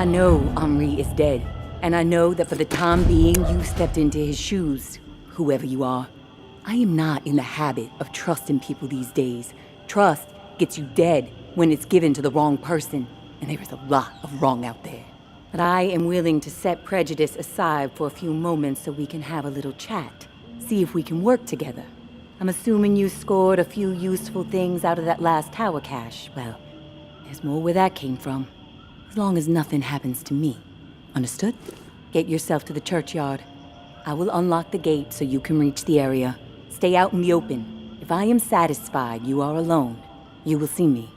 I know Henri is dead, and I know that for the time being you stepped into his shoes, whoever you are. I am not in the habit of trusting people these days. Trust gets you dead when it's given to the wrong person, and there is a lot of wrong out there. But I am willing to set prejudice aside for a few moments so we can have a little chat. See if we can work together. I'm assuming you scored a few useful things out of that last tower cache. Well, there's more where that came from. As long as nothing happens to me. Understood? Get yourself to the churchyard. I will unlock the gate so you can reach the area. Stay out in the open. If I am satisfied you are alone, you will see me.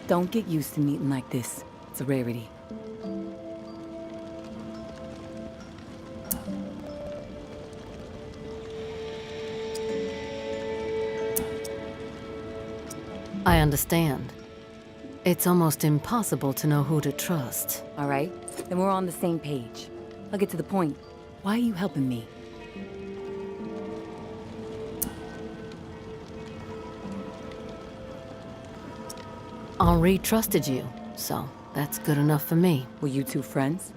Don't get used to meeting like this. It's a rarity. I understand. It's almost impossible to know who to trust. All right? Then we're on the same page. I'll get to the point. Why are you helping me? Henri trusted you, so that's good enough for me. Were you two friends?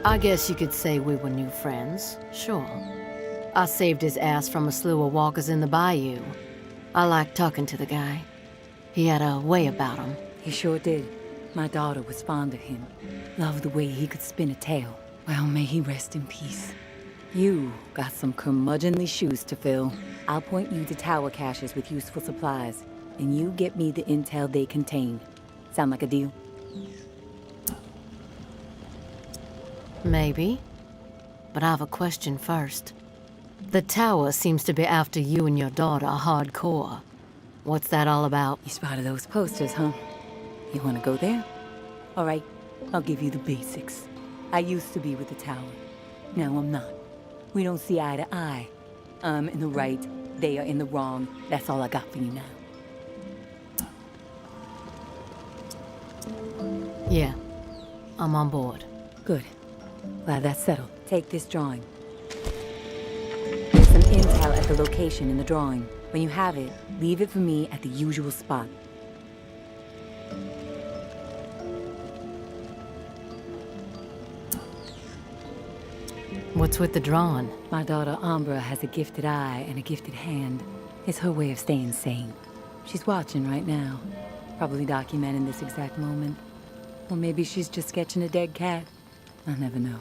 I guess you could say we were new friends, sure. I saved his ass from a slew of walkers in the bayou. I liked talking to the guy. He had a way about him. He sure did. My daughter was fond of him. Loved the way he could spin a tale. Well, may he rest in peace. You got some curmudgeonly shoes to fill. I'll point you to tower caches with useful supplies, and you get me the intel they contain. Sound like a deal? Maybe. But I have a question first. The tower seems to be after you and your daughter hardcore. What's that all about? You spotted those posters, huh? You wanna go there? All right, I'll give you the basics. I used to be with the tower. Now I'm not. We don't see eye to eye. I'm in the right, they are in the wrong. That's all I got for you now. Yeah, I'm on board. Good. Glad that's settled. Take this drawing. There's some intel at the location in the drawing. When you have it, leave it for me at the usual spot. What's with the drawing? My daughter Umbra has a gifted eye and a gifted hand. It's her way of staying sane. She's watching right now. Probably documenting this exact moment. Or maybe she's just sketching a dead cat. I'll never know.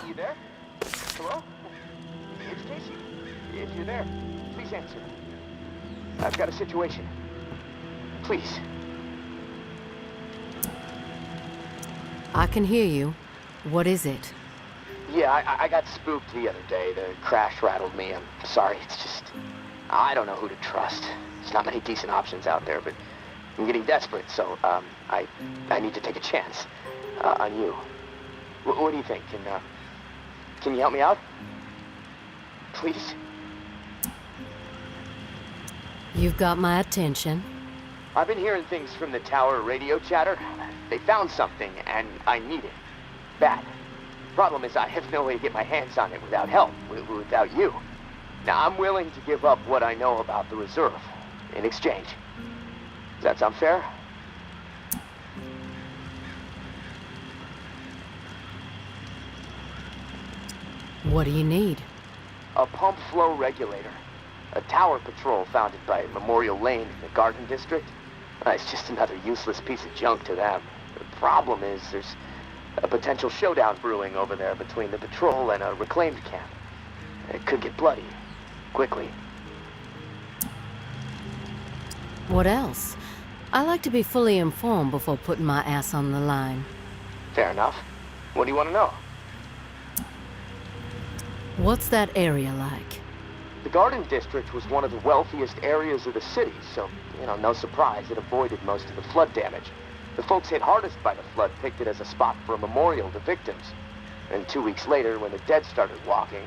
You there? Hello? It's Casey. If you're there, please answer. I've got a situation. Please. I can hear you. What is it? Yeah, I got spooked the other day. The crash rattled me. I'm sorry. It's just... I don't know who to trust. There's not many decent options out there, but I'm getting desperate, so, I need to take a chance, on you. What do you think? Can you help me out? Please? You've got my attention. I've been hearing things from the tower radio chatter. They found something, and I need it. Bad. Problem is, I have no way to get my hands on it without help, without you. Now, I'm willing to give up what I know about the reserve in exchange. Does that sound fair? What do you need? A pump flow regulator. A tower patrol founded by Memorial Lane in the Garden District. It's just another useless piece of junk to them. The problem is there's a potential showdown brewing over there between the patrol and a reclaimed camp. It could get bloody. Quickly. What else? I like to be fully informed before putting my ass on the line. Fair enough. What do you want to know? What's that area like? The Garden District was one of the wealthiest areas of the city, so, no surprise, it avoided most of the flood damage. The folks hit hardest by the flood picked it as a spot for a memorial to victims. And 2 weeks later, when the dead started walking,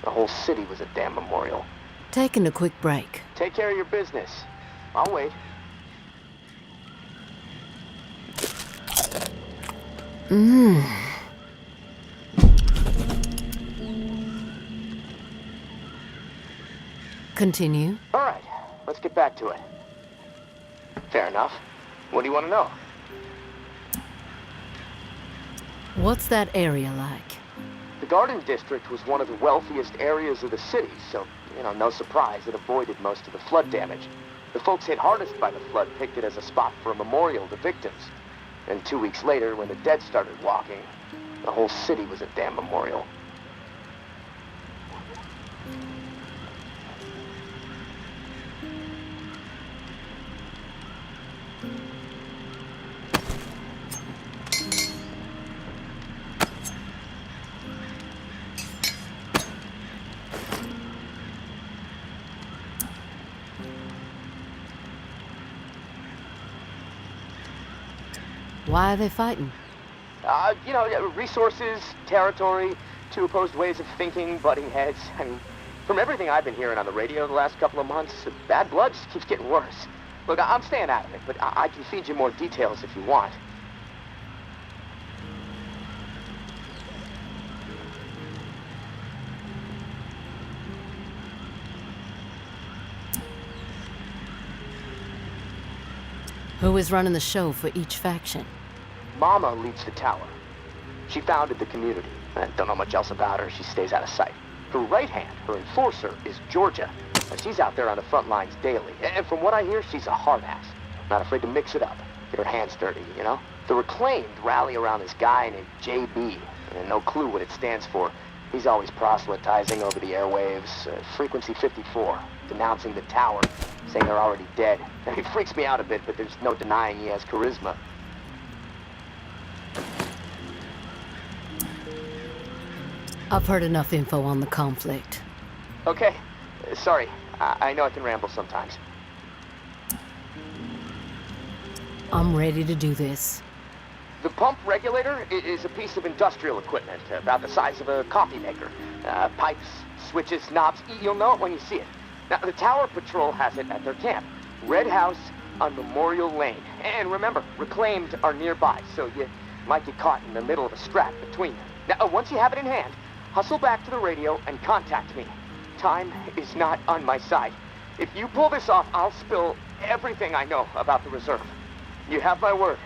the whole city was a damn memorial. Taking a quick break. Take care of your business. I'll wait. Continue. All right, let's get back to it. Fair enough. What do you want to know? What's that area like? The Garden District was one of the wealthiest areas of the city, so, no surprise, it avoided most of the flood damage. The folks hit hardest by the flood picked it as a spot for a memorial to victims. And 2 weeks later, when the dead started walking, the whole city was a damn memorial. Why are they fighting? Resources, territory, two opposed ways of thinking, butting heads. I mean, from everything I've been hearing on the radio the last couple of months, bad blood just keeps getting worse. Look, I'm staying out of it, but I can feed you more details if you want. Who is running the show for each faction? Mama leads the tower. She founded the community. I don't know much else about her. She stays out of sight. Her right hand, her enforcer, is Georgia. She's out there on the front lines daily. And from what I hear, she's a hard ass. Not afraid to mix it up. Get her hands dirty, The Reclaimed rally around this guy named JB. And no clue what it stands for. He's always proselytizing over the airwaves. Frequency 54. Denouncing the tower. Saying they're already dead. It freaks me out a bit, but there's no denying he has charisma. I've heard enough info on the conflict. Okay. Sorry. I know I can ramble sometimes. I'm ready to do this. The pump regulator is a piece of industrial equipment, about the size of a coffee maker. Pipes, switches, knobs. You'll know it when you see it. Now, the Tower Patrol has it at their camp. Red House on Memorial Lane. And remember, Reclaimed are nearby, so you might get caught in the middle of a scrap between them. Now, once you have it in hand, hustle back to the radio and contact me. Time is not on my side. If you pull this off, I'll spill everything I know about the reserve. You have my word.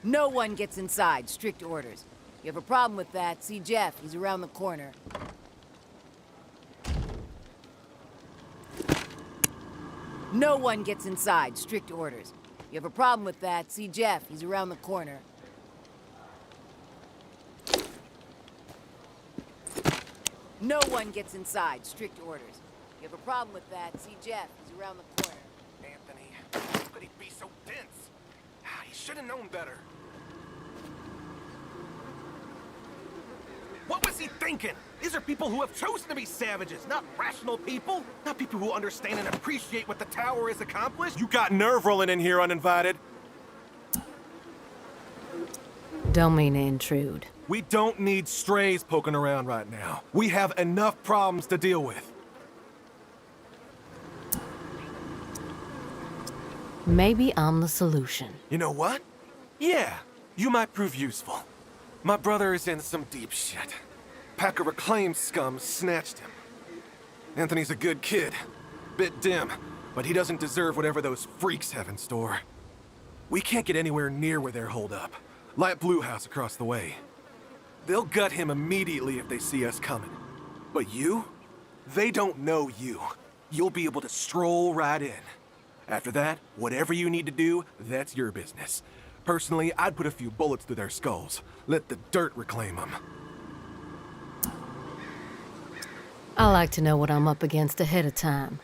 No one gets inside. Strict orders. You have a problem with that, see Jeff. He's around the corner. No one gets inside. Strict orders. You have a problem with that, see Jeff. He's around the corner. No one gets inside. Strict orders. You have a problem with that, see Jeff. He's around the corner. Anthony, how could he be so dense? He should have known better. What was he thinking? These are people who have chosen to be savages, not rational people. Not people who understand and appreciate what the tower has accomplished. You got nerve rolling in here uninvited. Don't mean to intrude. We don't need strays poking around right now. We have enough problems to deal with. Maybe I'm the solution. You know what? Yeah, you might prove useful. My brother is in some deep shit. Pack of reclaimed scum snatched him. Anthony's a good kid. Bit dim, but he doesn't deserve whatever those freaks have in store. We can't get anywhere near where they're holed up. Light Blue House across the way. They'll gut him immediately if they see us coming. But you? They don't know you. You'll be able to stroll right in. After that, whatever you need to do, that's your business. Personally, I'd put a few bullets through their skulls. Let the dirt reclaim them. I like to know what I'm up against ahead of time.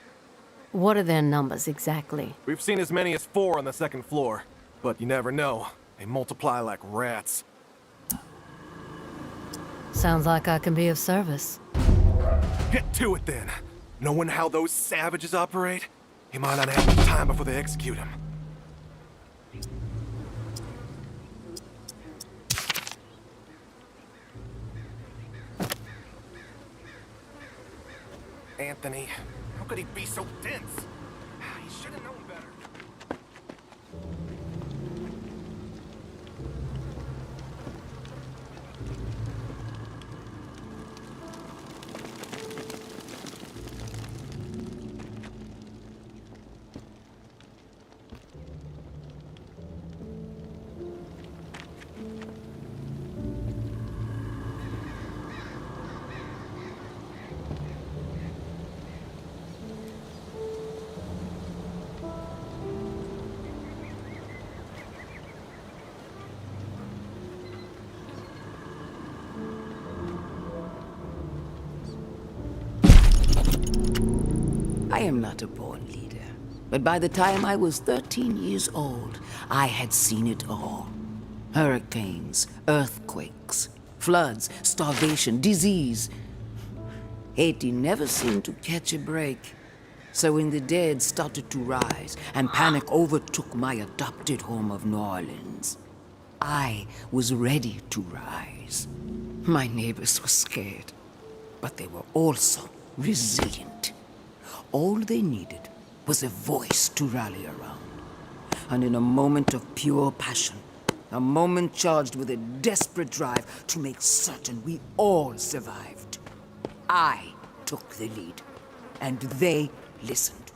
What are their numbers exactly? We've seen as many as 4 on the second floor. But you never know. They multiply like rats. Sounds like I can be of service. Get to it then. Knowing how those savages operate, he might not have much time before they execute him. Anthony, how could he be so dense? He Should have known better. I am not a born leader, but by the time I was 13 years old, I had seen it all. Hurricanes, earthquakes, floods, starvation, disease. Haiti never seemed to catch a break. So when the dead started to rise and panic overtook my adopted home of New Orleans, I was ready to rise. My neighbors were scared, but they were also resilient. All they needed was a voice to rally around. And in a moment of pure passion, a moment charged with a desperate drive to make certain we all survived, I took the lead, and they listened.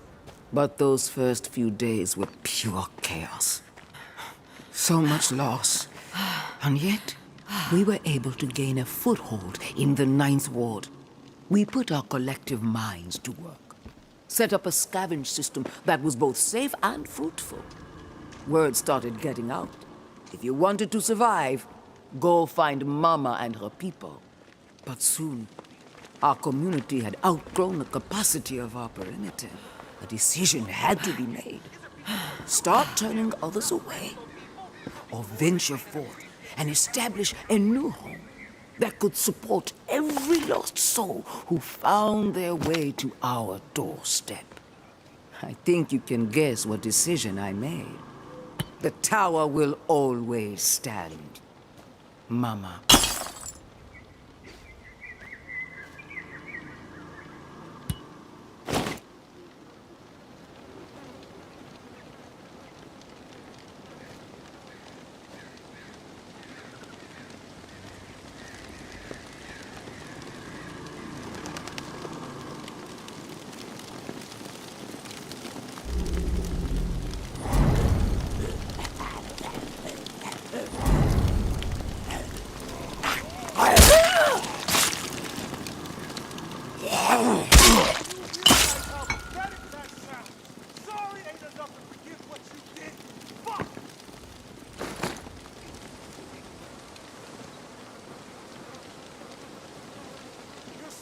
But those first few days were pure chaos. So much loss. And yet, we were able to gain a foothold in the Ninth Ward. We put our collective minds to work. Set up a scavenge system that was both safe and fruitful. Word started getting out. If you wanted to survive, go find Mama and her people. But soon, our community had outgrown the capacity of our perimeter. A decision had to be made. Start turning others away, or venture forth and establish a new home that could support every lost soul who found their way to our doorstep. I think you can guess what decision I made. The tower will always stand. Mama.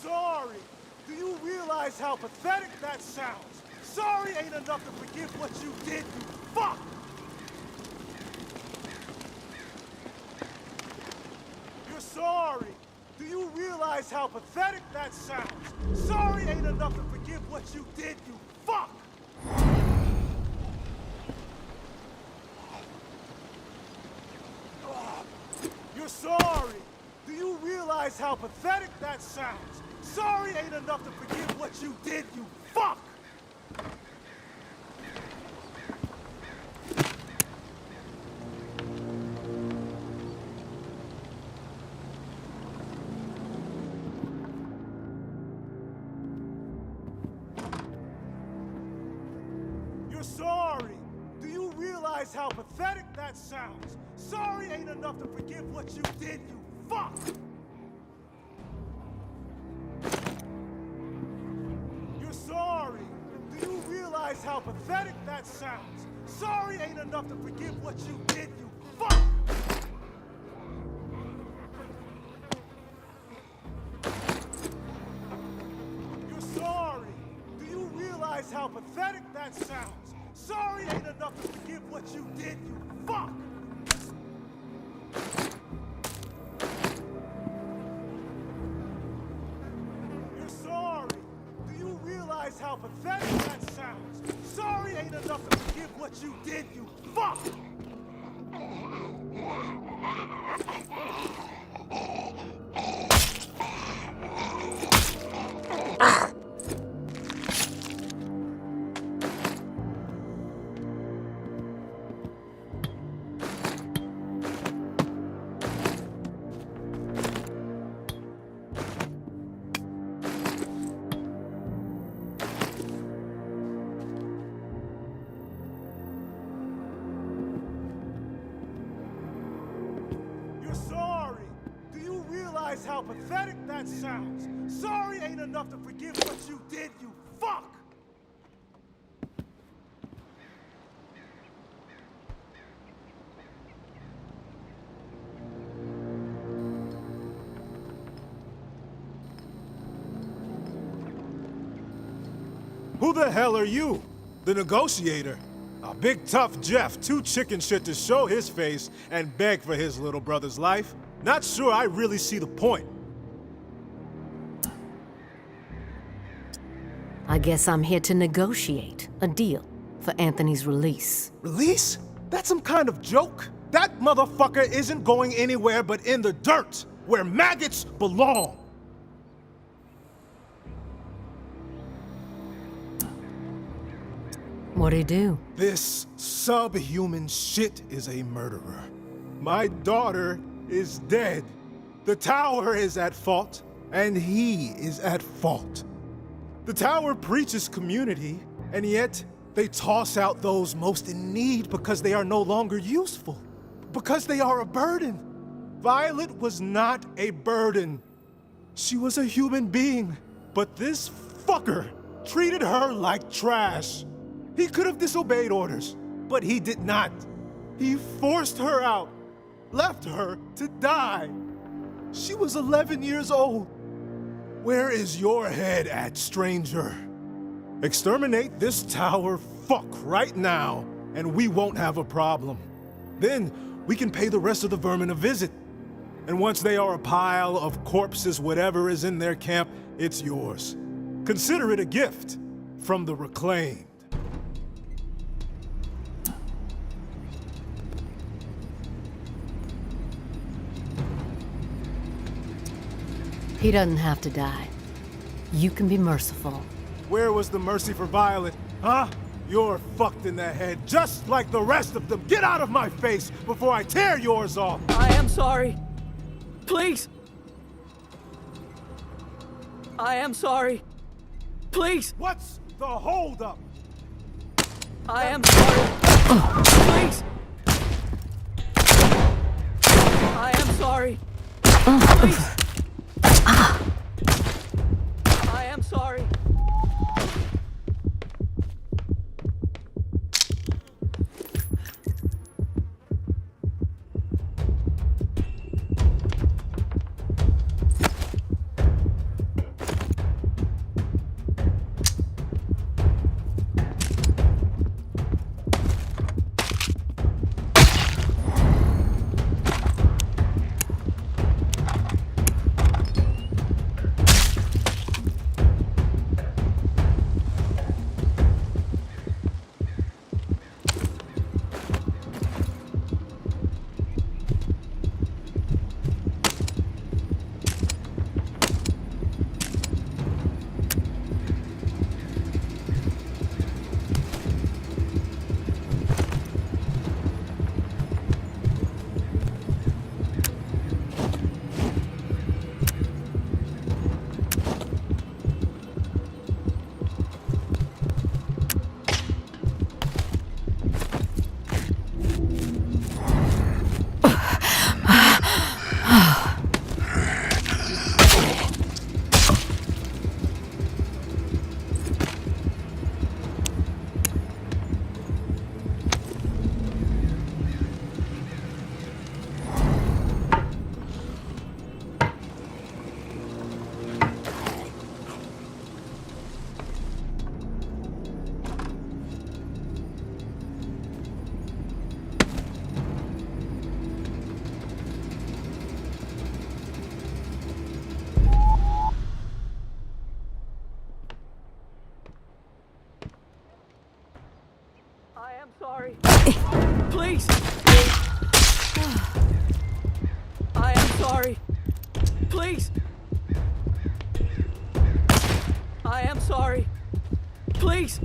Sorry. Do you realize how pathetic that sounds? Sorry ain't enough to forgive what you did, you fuck! You're sorry. Do you realize how pathetic that sounds? Sorry ain't enough to forgive what you did, you fuck! You're sorry. Do you realize how pathetic that sounds? Sorry ain't enough to forgive what you did, you fuck! You're sorry. Do you realize how pathetic that sounds? Sorry ain't enough to forgive what you did, you fuck! You're sorry. Do you realize how pathetic that sounds? Sorry ain't enough to forgive what you did, you fuck! You're sorry. Do you realize how pathetic that sounds? Sorry ain't enough to forgive what you did, you fuck! You're sorry. Do you realize how pathetic that sounds? Sorry ain't enough to forgive what you did, you fuck! how pathetic that sounds. Sorry ain't enough to forgive what you did, you fuck! Who the hell are you? The negotiator? A big tough Jeff, too chicken shit to show his face and beg for his little brother's life? Not sure I really see the point. I guess I'm here to negotiate a deal for Anthony's release. Release? That's some kind of joke? That motherfucker isn't going anywhere but in the dirt, where maggots belong. What'd he do? This subhuman shit is a murderer. My daughter is dead. The tower is at fault, and he is at fault. The tower preaches community, and yet they toss out those most in need because they are no longer useful, because they are a burden. Violet was not a burden. She was a human being, but this fucker treated her like trash. He could have disobeyed orders, but he did not. He forced her out, left her to die. She was 11 years old. Where is your head at, stranger? Exterminate this tower fuck right now, and we won't have a problem. Then we can pay the rest of the vermin a visit. And once they are a pile of corpses, whatever is in their camp, it's yours. Consider it a gift from the Reclaimed. He doesn't have to die. You can be merciful. Where was the mercy for Violet, huh? You're fucked in the head, just like the rest of them. Get out of my face before I tear yours off. I am sorry. Please. I am sorry. Please. What's the holdup? I am sorry. Please. I am sorry. Please. I am sorry. I am sorry. Please. I am sorry. Please. I am sorry. Please.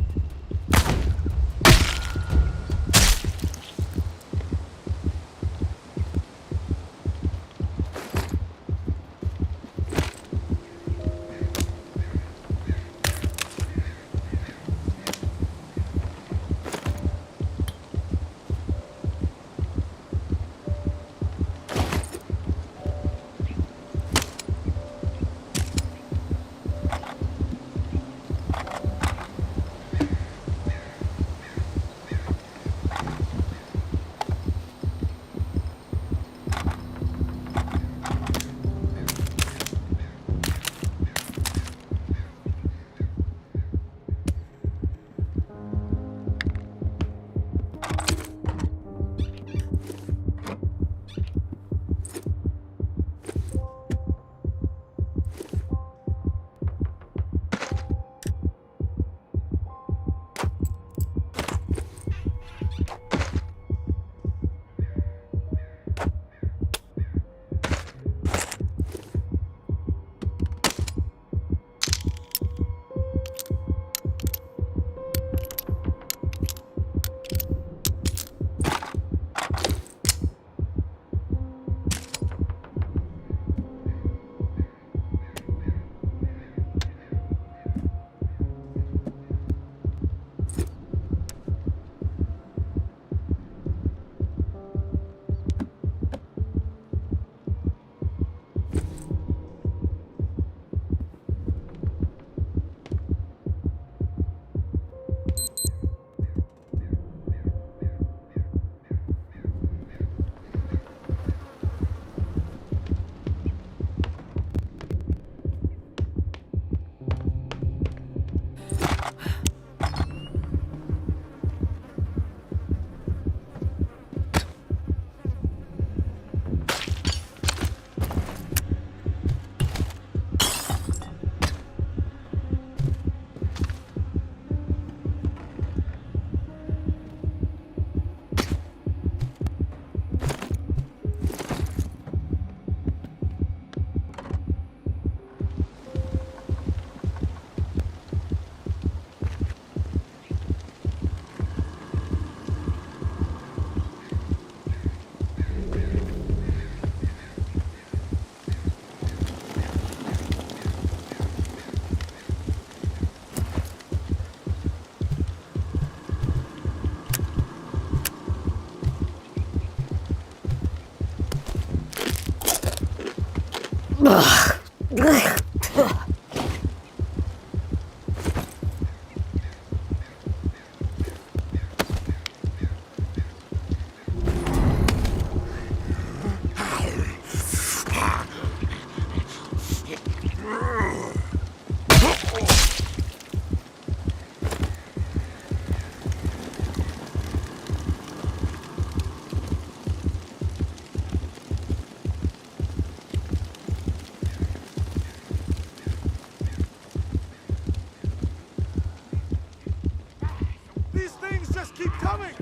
These things just keep coming!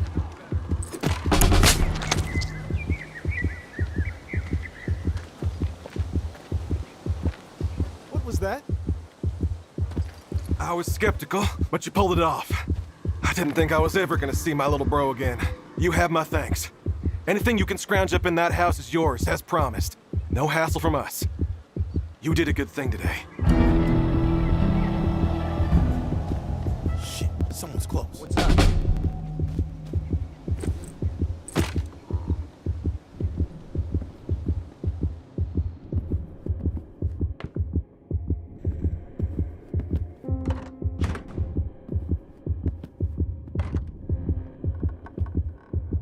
What was that? I was skeptical, but you pulled it off. I didn't think I was ever gonna see my little bro again. You have my thanks. Anything you can scrounge up in that house is yours, as promised. No hassle from us. You did a good thing today. Shit, someone's close. What's up?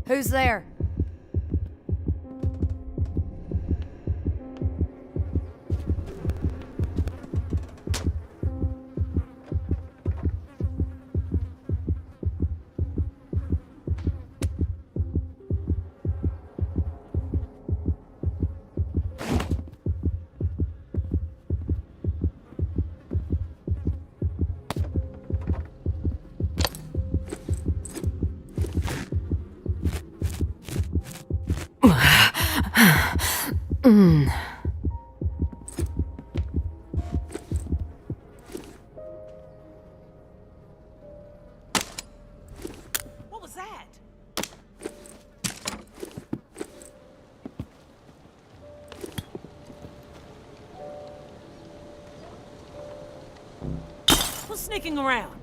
Who's there? What was that? Who's sneaking around?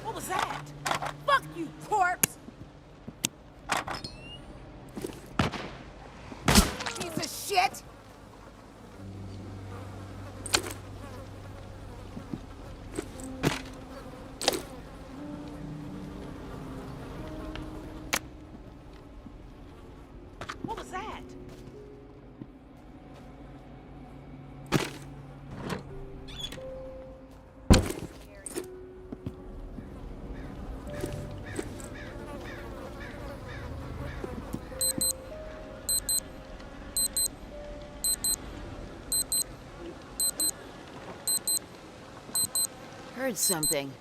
What was that? Fuck you, corpse! Piece of shit! What was that? Heard something.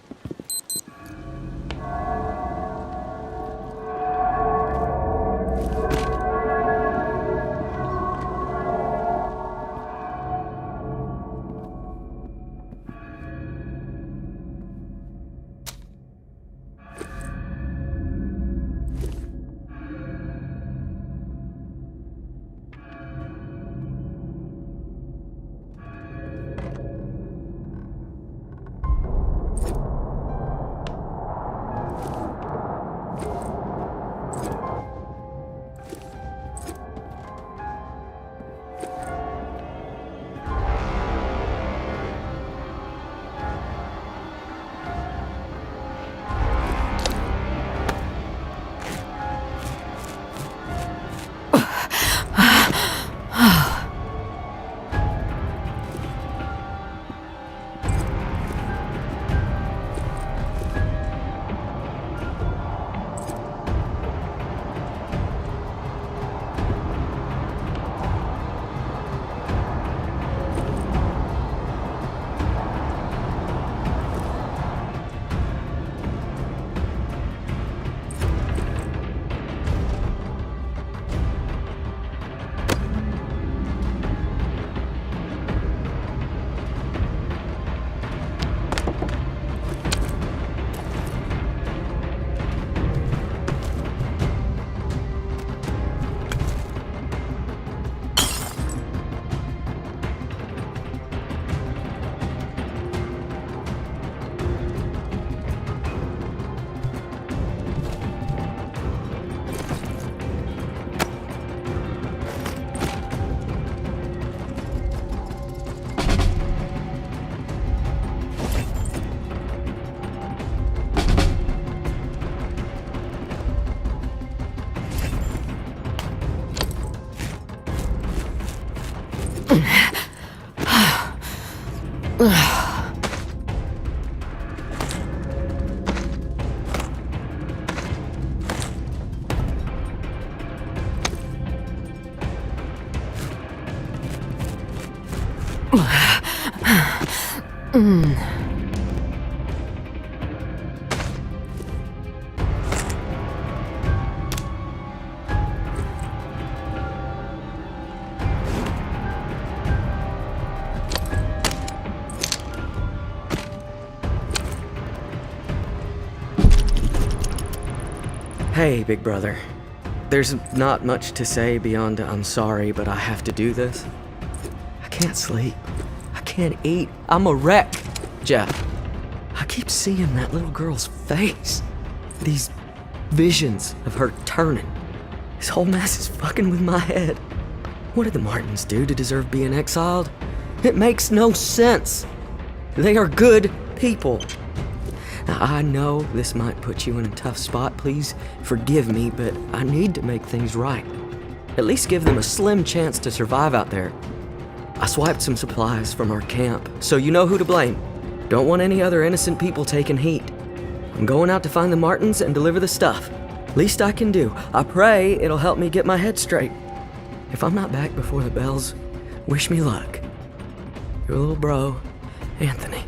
Hey, big brother. There's not much to say beyond I'm sorry, but I have to do this. I can't sleep. I can't eat. I'm a wreck. Jeff, I keep seeing that little girl's face. These visions of her turning. This whole mess is fucking with my head. What did the Martins do to deserve being exiled? It makes no sense. They are good people. Now, I know this might put you in a tough spot. Please forgive me, but I need to make things right. At least give them a slim chance to survive out there. I swiped some supplies from our camp, so you know who to blame. Don't want any other innocent people taking heat. I'm going out to find the Martins and deliver the stuff. Least I can do. I pray it'll help me get my head straight. If I'm not back before the bells, wish me luck. Your little bro, Anthony.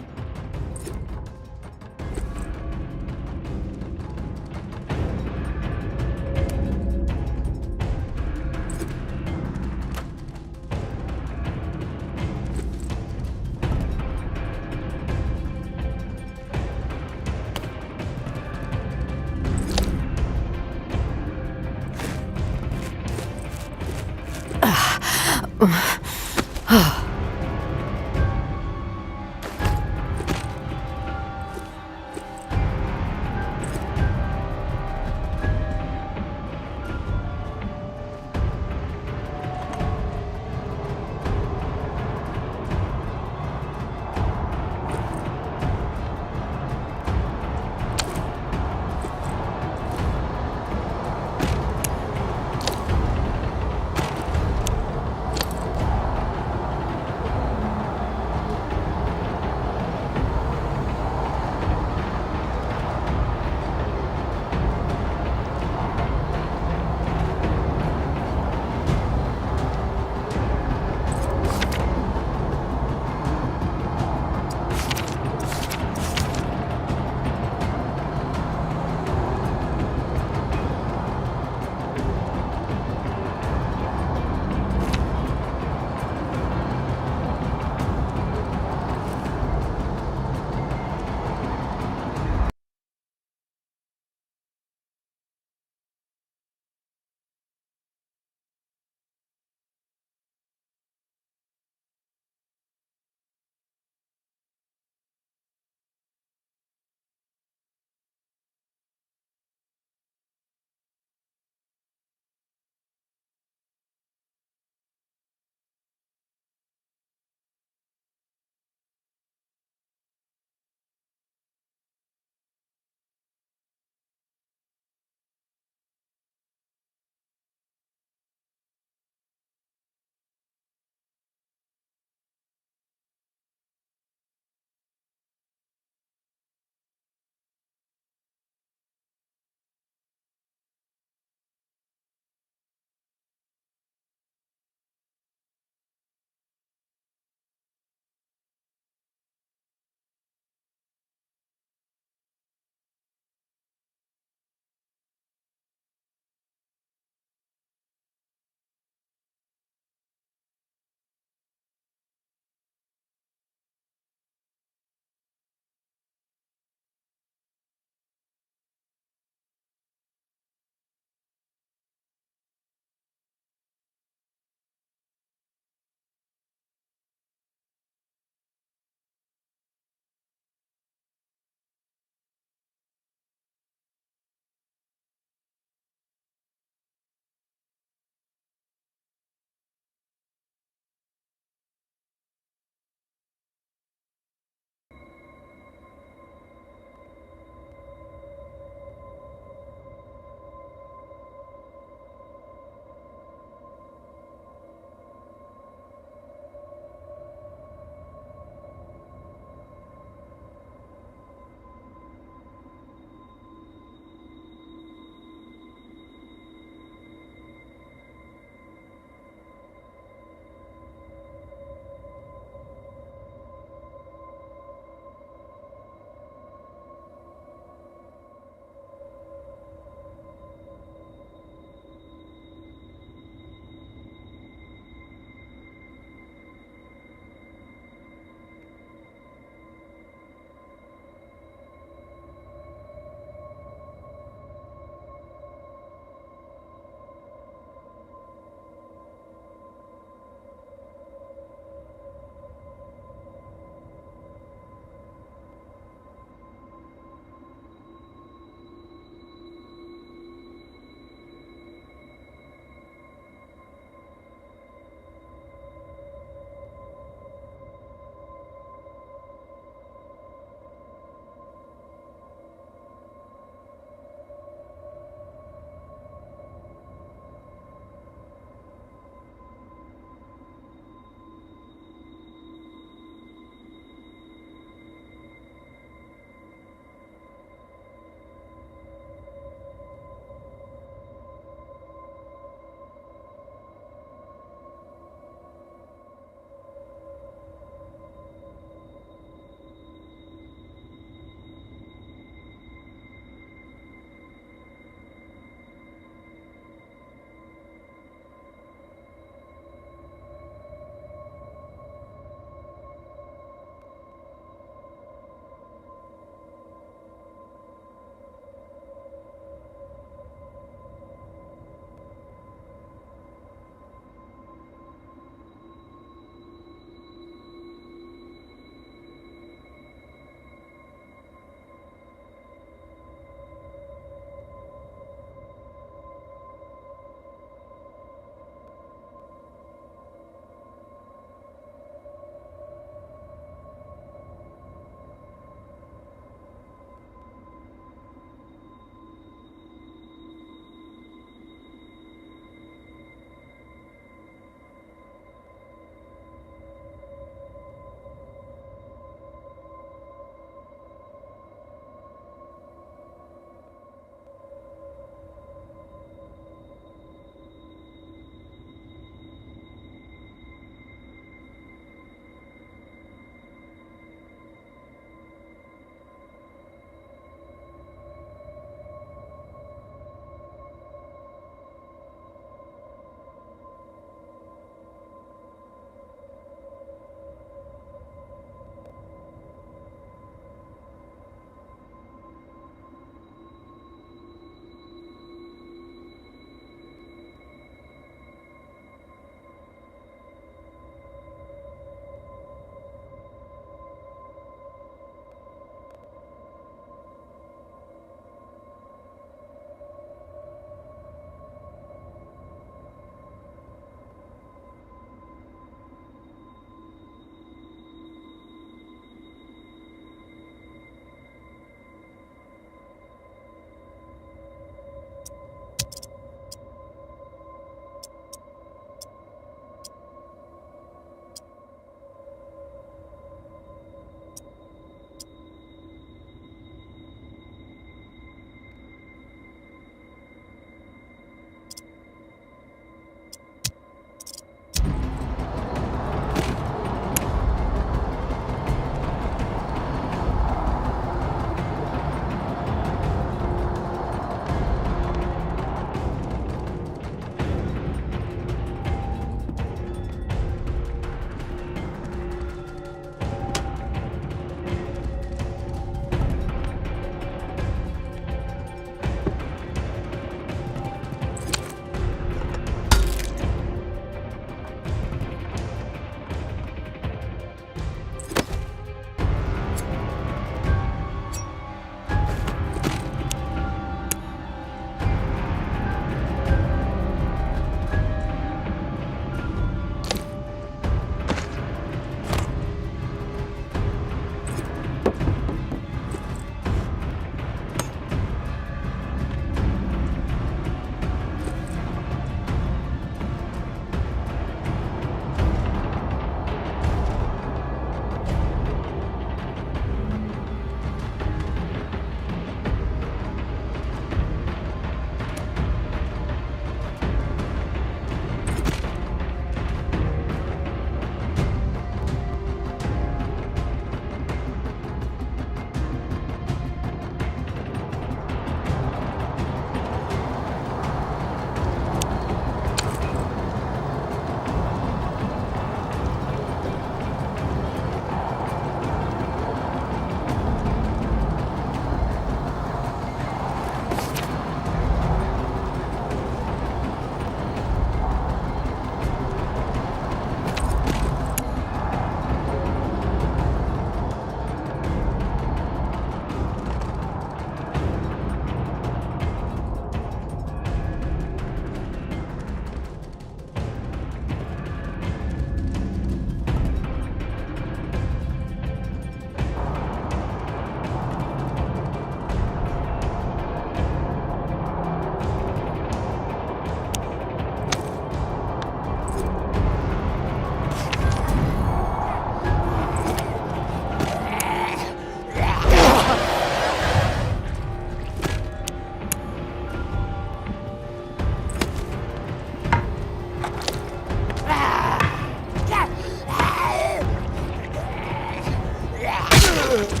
Ugh.